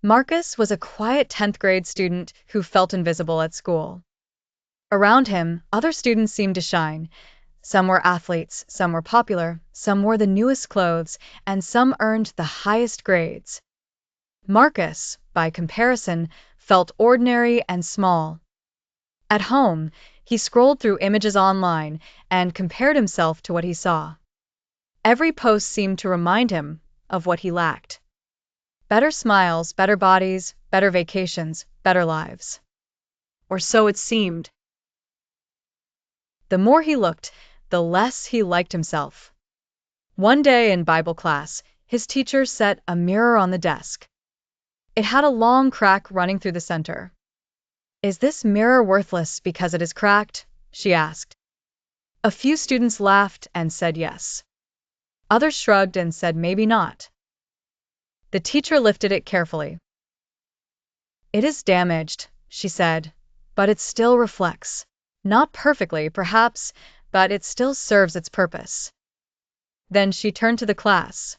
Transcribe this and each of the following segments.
Marcus was a quiet 10th grade student who felt invisible at school. Around him, other students seemed to shine. Some were athletes, some were popular, some wore the newest clothes, and some earned the highest grades. Marcus, by comparison, felt ordinary and small. At home, he scrolled through images online and compared himself to what he saw. Every post seemed to remind him of what he lacked. Better smiles, better bodies, better vacations, better lives. Or so it seemed. The more he looked, the less he liked himself. One day in Bible class, his teacher set a mirror on the desk. It had a long crack running through the center. "Is this mirror worthless because it is cracked?" she asked. A few students laughed and said yes. Others shrugged and said maybe not. The teacher lifted it carefully. "It is damaged," she said, "but it still reflects. Not perfectly, perhaps, but it still serves its purpose." Then she turned to the class.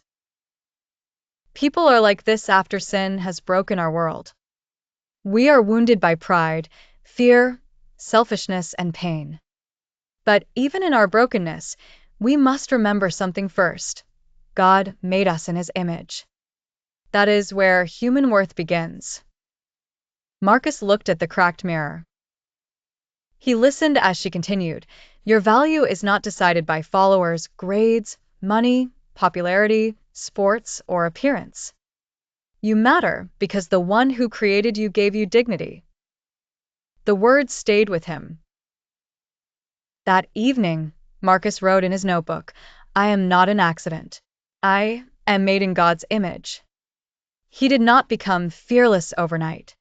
People are like this after sin has broken our world. We are wounded by pride, fear, selfishness, and pain. But even in our brokenness, we must remember something first. God made us in His image. That is where human worth begins. Marcus looked at the cracked mirror. He listened as she continued, "Your value is not decided by followers, grades, money, popularity, sports, or appearance. You matter because the one who created you gave you dignity." The words stayed with him. That evening, Marcus wrote in his notebook, "I am not an accident. I am made in God's image." He did not become fearless overnight.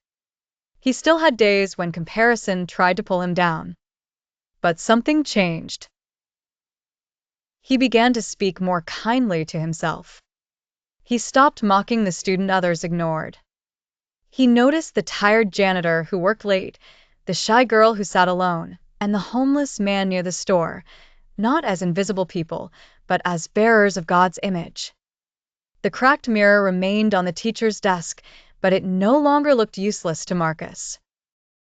He still had days when comparison tried to pull him down. But something changed. He began to speak more kindly to himself. He stopped mocking the student others ignored. He noticed the tired janitor who worked late, the shy girl who sat alone, and the homeless man near the store, not as invisible people, but as bearers of God's image. The cracked mirror remained on the teacher's desk, but it no longer looked useless to Marcus.